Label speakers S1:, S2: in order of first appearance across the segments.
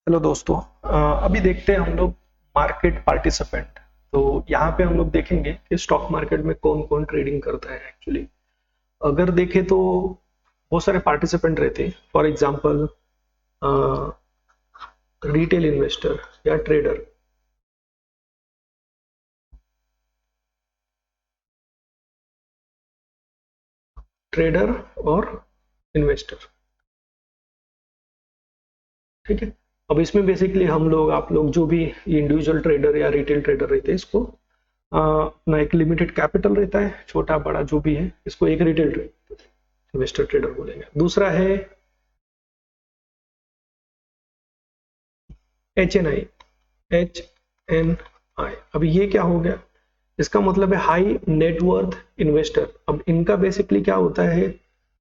S1: Hello दोस्तों। अभी देखते हैं हम लोग मार्केट पार्टिसिपेंट। तो यहाँ पे हम लोग देखेंगे कि स्टॉक मार्केट में कौन कौन ट्रेडिंग करता है। एक्चुअली अगर देखें तो बहुत सारे पार्टिसिपेंट रहते हैं। फॉर एग्जांपल रिटेल इन्वेस्टर या ट्रेडर, ट्रेडर और इन्वेस्टर। ठीक है। अब इसमें बेसिकली हम लोग आप लोग जो भी इंडिविजुअल ट्रेडर या रिटेल ट्रेडर रहते हैं, इसको अपना एक लिमिटेड कैपिटल रहता है, छोटा बड़ा जो भी है, इसको एक रिटेल इन्वेस्टर ट्रेडर बोलेंगे। दूसरा है HNI, HNI। अब ये क्या हो गया? इसका मतलब है हाई नेटवर्थ इन्वेस्टर। अब इनका बेसिकली क्या होता है,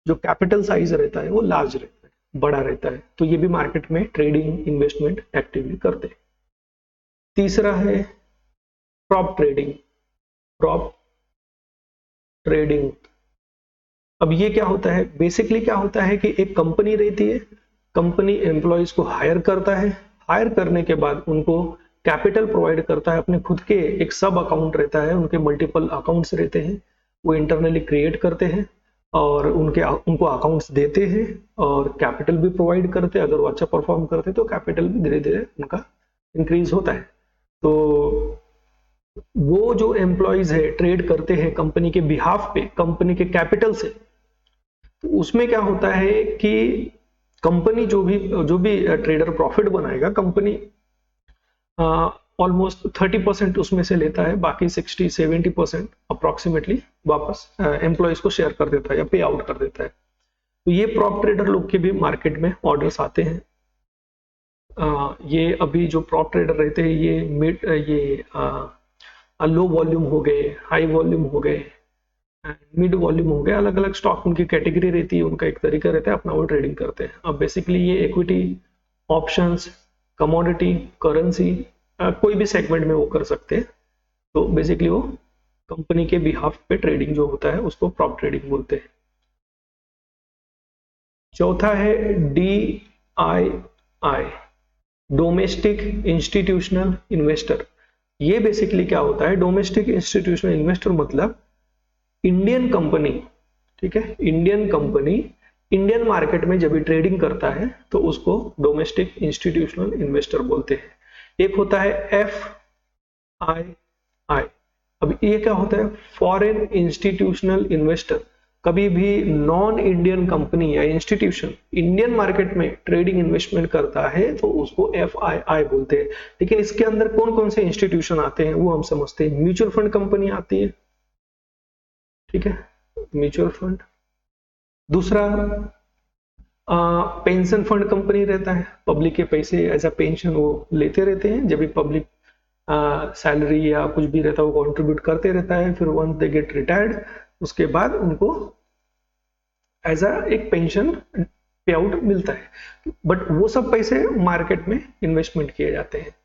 S1: जो कैपिटल साइज रहता है वो लार्ज रहता है, बड़ा रहता है, तो ये भी मार्केट में ट्रेडिंग इन्वेस्टमेंट एक्टिवली करते हैं। तीसरा है प्रॉप ट्रेडिंग। प्रॉप ट्रेडिंग, अब ये क्या होता है? बेसिकली क्या होता है कि एक कंपनी रहती है, कंपनी एम्प्लॉयज को हायर करता है, हायर करने के बाद उनको कैपिटल प्रोवाइड करता है। अपने खुद के एक सब अकाउंट रहता है, उनके मल्टीपल अकाउंट्स रहते हैं, वो इंटरनली क्रिएट करते हैं और उनको अकाउंट्स देते हैं और कैपिटल भी प्रोवाइड करते हैं। अगर वो अच्छा परफॉर्म करते हैं तो कैपिटल भी धीरे धीरे उनका इंक्रीज होता है। तो वो जो एम्प्लॉयज है ट्रेड करते हैं कंपनी के बिहाफ पे, कंपनी के कैपिटल से, तो उसमें क्या होता है कि कंपनी जो भी ट्रेडर प्रॉफिट बनाएगा, कंपनी ऑलमोस्ट 30% उसमें से लेता है, बाकी 60-70% अप्रोक्सीमेटली वापस एम्प्लॉयज को शेयर कर देता है या पे आउट कर देता है। तो ये प्रॉप ट्रेडर लोग के भी मार्केट में ऑर्डर्स आते हैं। ये अभी जो प्रॉप ट्रेडर रहते हैं ये लो वॉल्यूम हो गए, हाई वॉल्यूम हो गए, मिड वॉल्यूम हो गया, अलग अलग स्टॉक उनकी कैटेगरी रहती है, उनका एक तरीका रहता है, अपना वो ट्रेडिंग करते हैं। अब बेसिकली ये इक्विटी, ऑप्शंस, कमोडिटी, करेंसी, कोई भी सेगमेंट में वो कर सकते हैं। तो बेसिकली वो कंपनी के बिहाफ पे ट्रेडिंग जो होता है उसको प्रॉप ट्रेडिंग बोलते हैं। चौथा है DII, डोमेस्टिक इंस्टीट्यूशनल इन्वेस्टर। ये बेसिकली क्या होता है? डोमेस्टिक इंस्टीट्यूशनल इन्वेस्टर मतलब इंडियन कंपनी, ठीक है, इंडियन कंपनी इंडियन मार्केट में जब भी ट्रेडिंग करता है तो उसको डोमेस्टिक इंस्टीट्यूशनल इन्वेस्टर बोलते हैं। एक होता है FII। अब ये क्या होता है? Foreign institutional investor. कभी भी नॉन इंडियन कंपनी या इंस्टीट्यूशन इंडियन मार्केट में ट्रेडिंग इन्वेस्टमेंट करता है तो उसको FII बोलते हैं। लेकिन इसके अंदर कौन कौन से इंस्टीट्यूशन आते हैं वो हम समझते हैं। म्यूचुअल फंड कंपनी आती है, ठीक है, म्यूचुअल फंड। दूसरा पेंशन फंड कंपनी रहता है, पब्लिक के पैसे एज अ पेंशन वो लेते रहते हैं, जब भी पब्लिक सैलरी या कुछ भी रहता है वो कंट्रीब्यूट करते रहता है। फिर वंस दे गेट रिटायर्ड, उसके बाद उनको एज अ एक पेंशन पे आउट मिलता है, बट वो सब पैसे मार्केट में इन्वेस्टमेंट किए जाते हैं।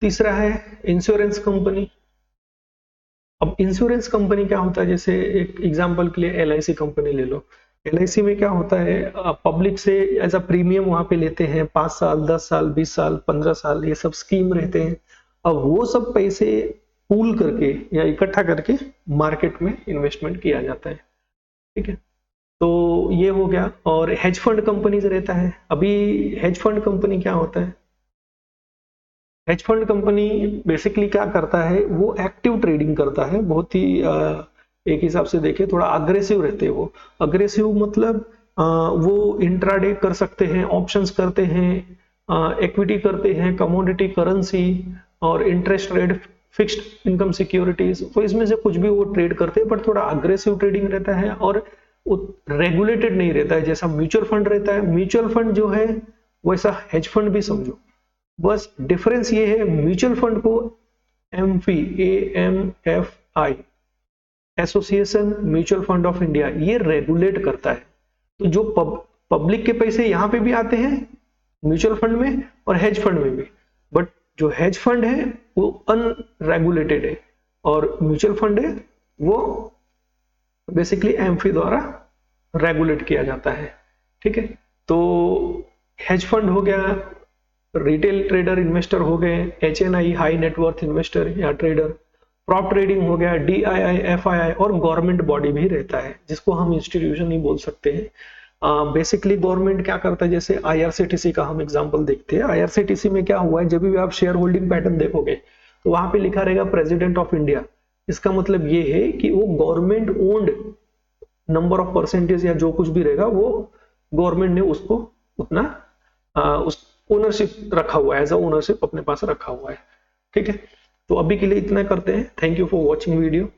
S1: तीसरा है इंश्योरेंस कंपनी। अब इंश्योरेंस कंपनी क्या होता है? जैसे एक एग्जांपल के लिए LIC कंपनी ले लो। LIC में क्या होता है, पब्लिक से एज अ प्रीमियम वहां पे लेते हैं, 5 साल, 10 साल, 20 साल, 15 साल, ये सब स्कीम रहते हैं। अब वो सब पैसे पूल करके या इकट्ठा करके मार्केट में इन्वेस्टमेंट किया जाता है, ठीक है। तो ये हो गया। और हेज फंड कंपनी से रहता है। अभी हेज फंड कंपनी क्या होता है? हेज फंड कंपनी बेसिकली क्या करता है, वो एक्टिव ट्रेडिंग करता है, बहुत ही एक हिसाब से देखें थोड़ा अग्रेसिव रहते हैं वो। अग्रेसिव मतलब वो इंट्राडे कर सकते हैं, ऑप्शंस करते हैं, इक्विटी करते हैं, कमोडिटी, करेंसी और interest rate, fixed income securities, तो इसमें से कुछ भी वो ट्रेड करते हैं, बट थोड़ा अग्रेसिव ट्रेडिंग रहता है और रेगुलेटेड नहीं रहता है जैसा म्यूचुअल फंड रहता है। म्यूचुअल फंड जो है वैसा हेज फंड भी समझो, बस डिफरेंस ये है, म्यूचुअल फंड को AMFI, AMFI, association mutual fund of India, ये रेगुलेट करता है। तो जो पब्लिक के पैसे यहाँ पे भी आते हैं म्यूचुअल फंड में और हेज फंड में भी, बट जो हेज फंड है वो अनरेगुलेटेड है और म्यूचुअल फंड है वो बेसिकली एमफी द्वारा रेगुलेट किया जाता है, ठीक है। तो हेज फंड हो गया, रिटेल ट्रेडर इन्वेस्टर हो गए, HNI हाई नेटवर्थ इन्वेस्टर या ट्रेडर, प्रॉप ट्रेडिंग हो गया, DII, FII, और गवर्नमेंट बॉडी भी रहता है जिसको हम इंस्टीट्यूशन ही बोल सकते हैं। बेसिकली गवर्नमेंट क्या करता है, जैसे IRCTC का हम एग्जांपल देखते हैं। IRCTC में क्या हुआ है, जब भी आप शेयर होल्डिंग पैटर्न देखोगे तो वहां पे लिखा रहेगा प्रेसिडेंट ऑफ इंडिया। इसका मतलब ये है कि वो government owned number of percentage या जो कुछ भी रहेगा वो गवर्नमेंट ने उसको उतना उस ओनरशिप रखा हुआ है, एज अ ओनरशिप अपने पास रखा हुआ है। ठीक है, तो अभी के लिए इतना करते हैं। Thank you for watching video.